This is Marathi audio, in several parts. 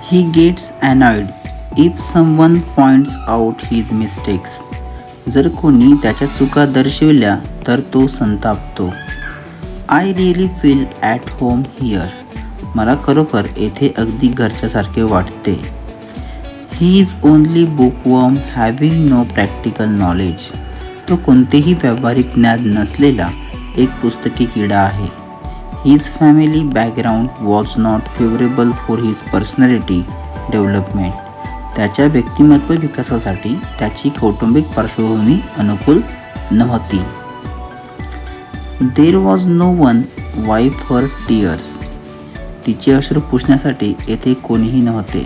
He gets annoyed if someone points out his mistakes. जर कोणी त्याच्या चुका दर्शविल्या तर तो संतापतो. I really feel at home here. मला खरोखर येथे अगदी घरच्यासारखे वाटते. He is only bookworm having no practical knowledge. तो कोणतेही व्यावहारिक ज्ञान नसलेला एक पुस्तकी किडा आहे. His family background was not favourable for his personality development. त्याच्या व्यक्तिमत्व विकासासाठी त्याची कौटुंबिक पार्श्वभूमी अनुकूल नव्हती. There was no one wipe her tears. तिचे अश्रू पुसण्यासाठी येथे कोणीही नव्हते.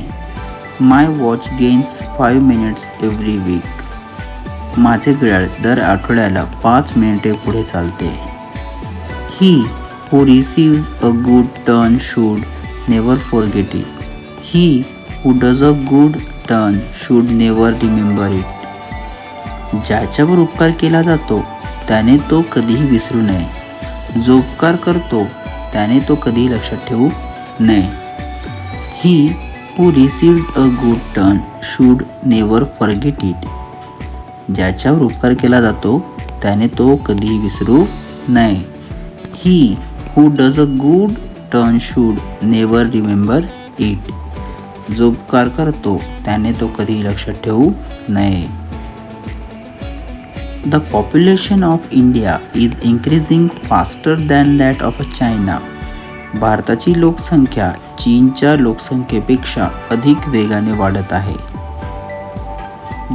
My watch gains 5 minutes every week. माझे घड्याळ दर आठवड्याला 5 मिनिटे पुढे चालते. ही who receives a good turn should never forget it. He who does a good turn should never remember it. ज्याच्यावर उपकार केला जातो त्याने तो कधीही विसरू नये. जो उपकार करतो त्याने तो कधीही लक्षात ठेवू नये. He who receives a good turn should never forget it. ज्याच्यावर उपकार केला जातो त्याने तो कधीही विसरू नये. He who does a good turn should never remember it. जो उपकार करतो त्याने तो कधीही लक्षात ठेवू नये. The population of India is increasing faster than that of China. भारताची लोकसंख्या चीनच्या लोकसंख्येपेक्षा अधिक वेगाने वाढत आहे.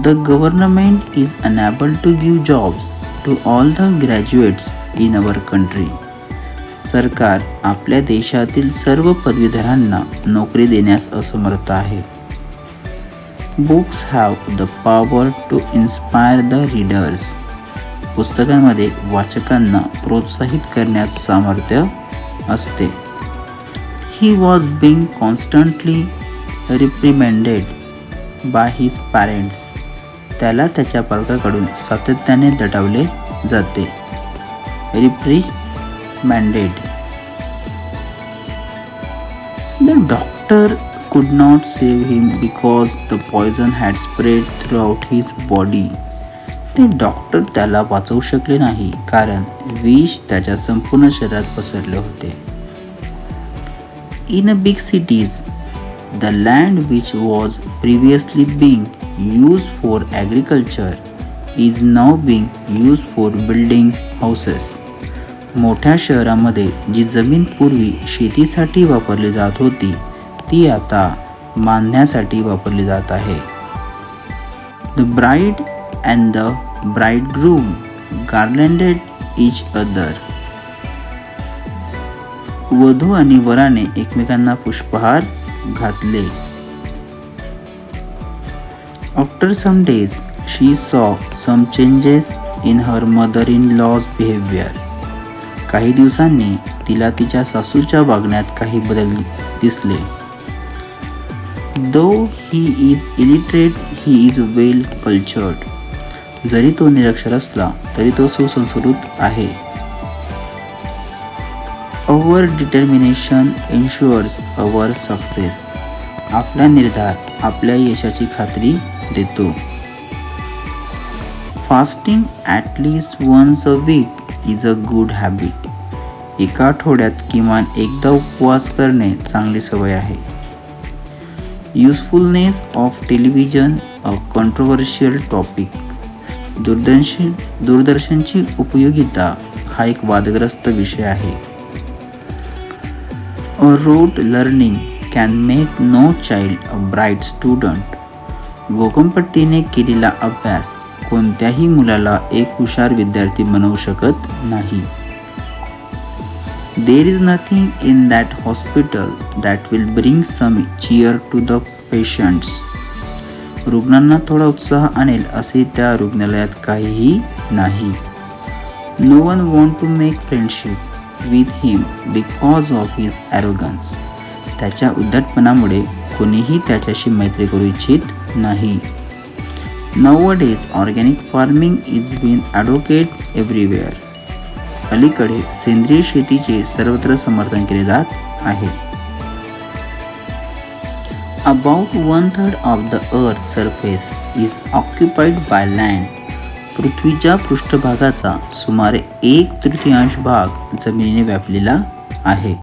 The government is unable to give jobs to all the graduates in our country. सरकार आपल्या देशातील सर्व पदवीधरांना नोकरी देण्यास असमर्थ आहे. Books have the power to inspire the readers. पुस्तकांमध्ये वाचकांना प्रोत्साहित करण्याचं सामर्थ्य असते. He was being constantly reprimanded by his parents. त्याला त्याच्या पालकाकडून सातत्याने दटावले जाते. Reprimanded. The doctor could not save him because the poison had spread throughout his body. ते डॉक्टर त्याला वाचवू शकले नाही कारण विष त्याच्या संपूर्ण शरीरात पसरले होते. In a big cities, the land which was previously being used for agriculture is now being used for building houses. मोठ्या शहरामध्ये जी जमीन पूर्वी शेतीसाठी वापरली जात होती ती आता बांधण्यासाठी वापरली जात आहे. The bride and the bridegroom garlanded each other. वधू आणि वराने एकमेकांना पुष्पहार घातले. After some days she saw some changes in her mother in law's behaviour. काही दिवसांनी तिला तिच्या सासूच्या वागण्यात काही बदल दिसले. Though he is illiterate he is well cultured. जरी तो निरक्षर असला तरी तो सुसंस्कृत आहे. Our determination ensures our success. आपला निर्धार आपल्या यशाची खात्री देतो. Fasting at least once a week is a good habit. एका आठवड्यात किमान एकदा उपवास करणे चांगली सवय आहे. Usefulness of television a controversial topic. दूरदर्शनची उपयोगिता हा एक वादग्रस्त विषय आहे. A rote learning can make no child a bright student. घोकंपट्टीने केलेला अभ्यास कोणत्याही मुलाला एक हुशार विद्यार्थी बनवू शकत नाही. There is nothing in that hospital that will bring some cheer to the patients. रुग्णांना थोडा उत्साह आणेल असे त्या रुग्णालयात काहीही नाही. No one want to make friendship with him because of his arrogance. त्याच्या उद्धटपणामुळे कोणीही त्याच्याशी मैत्री करू इच्छित नाही. Nowadays organic farming is being advocated everywhere. अलीकडे सेंद्रिय शेतीचे सर्वत्र समर्थन केले जात आहे. About 1/3 of the earth surface is occupied bye land. पृथ्वीच्या पृष्ठभागाचा सुमारे 1/3 भाग जमिनीने व्यापलेला आहे.